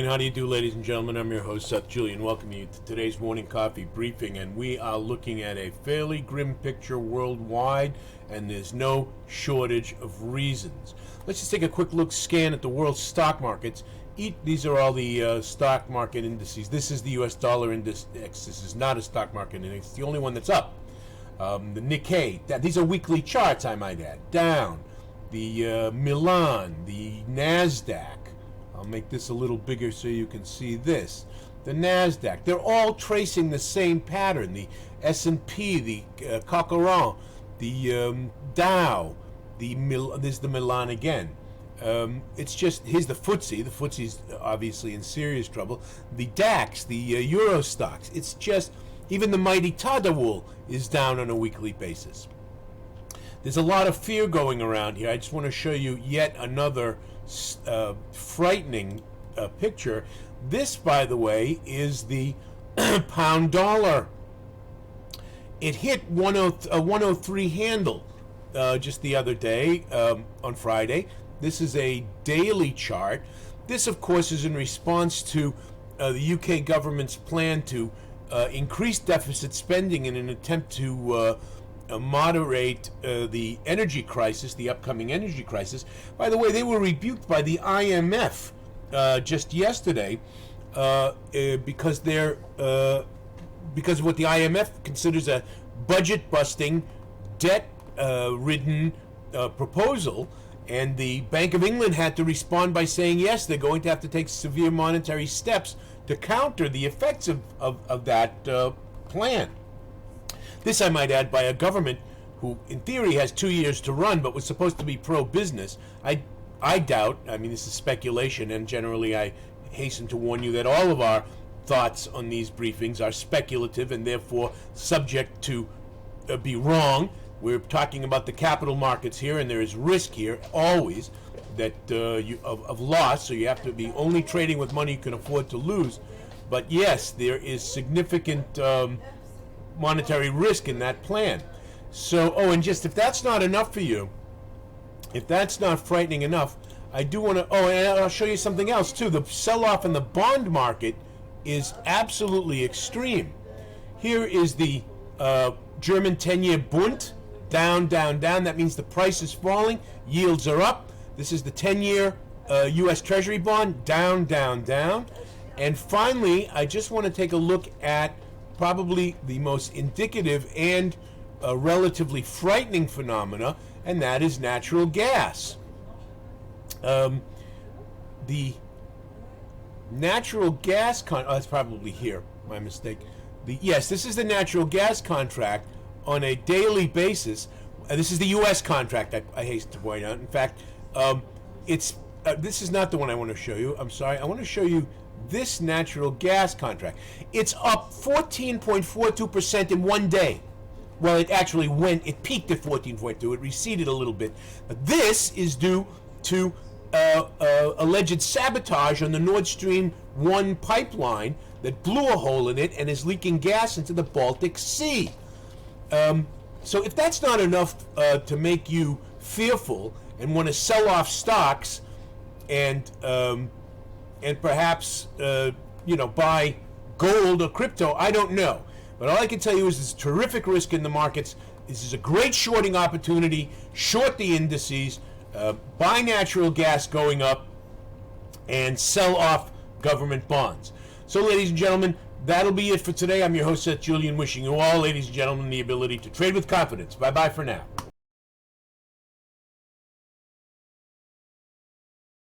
How do you do, ladies and gentlemen? I'm your host, Seth Julian, welcoming you to today's morning coffee briefing, and we are looking at a fairly grim picture worldwide, and there's no shortage of reasons. Let's just take a quick scan at the world stock markets. These are all the stock market indices. This is the US dollar index. This is not a stock market index. It's the only one that's up. The Nikkei, these are weekly charts, I might add, down. The Milan, the NASDAQ. I'll make this a little bigger so you can see this. The NASDAQ, they're all tracing the same pattern. The S&P, the Cocoran, the Dow, there's the Milan again. It's just, here's the FTSE. The FTSE's obviously in serious trouble. The DAX, the Euro stocks, it's just, even the mighty Tadawul is down on a weekly basis. There's a lot of fear going around here. I just want to show you yet another frightening picture. This, by the way, is the pound dollar. It hit 103 handle just the other day on Friday. This is a daily chart. This, of course, is in response to the UK government's plan to increase deficit spending in an attempt to moderate the energy crisis, the upcoming energy crisis. By the way, they were rebuked by the IMF just yesterday because of what the IMF considers a budget-busting, debt-ridden proposal, and the Bank of England had to respond by saying yes, they're going to have to take severe monetary steps to counter the effects of that plan. This, I might add, by a government who, in theory, has 2 years to run, but was supposed to be pro-business. I doubt, I mean, this is speculation, and generally I hasten to warn you that all of our thoughts on these briefings are speculative and therefore subject to be wrong. We're talking about the capital markets here, and there is risk here, always, that of loss, so you have to be only trading with money you can afford to lose. But yes, there is significant monetary risk in that plan. So, and just if that's not enough for you, if that's not frightening enough, I do want to, and I'll show you something else too. The sell-off in the bond market is absolutely extreme. Here is the German 10-year Bund, down, down, down. That means the price is falling, yields are up. This is the 10-year U.S. Treasury bond, down, down, down. And finally, I just want to take a look at probably the most indicative and relatively frightening phenomena, and that is natural gas. The natural gas that's probably here, my mistake. Yes, this is the natural gas contract on a daily basis. This is the U.S. contract, I hasten to point out. In fact, this is not the one I want to show you. I'm sorry. I want to show you this natural gas contract. It's up 14.42% in 1 day. Well, it peaked at 14.2. It receded a little bit. But this is due to alleged sabotage on the Nord Stream 1 pipeline that blew a hole in it and is leaking gas into the Baltic Sea. So if that's not enough to make you fearful and want to sell off stocks and perhaps buy gold or crypto, I don't know. But all I can tell you is there's terrific risk in the markets. This is a great shorting opportunity. Short the indices, buy natural gas going up, and sell off government bonds. So, ladies and gentlemen, that'll be it for today. I'm your host, Seth Julian, wishing you all, ladies and gentlemen, the ability to trade with confidence. Bye-bye for now.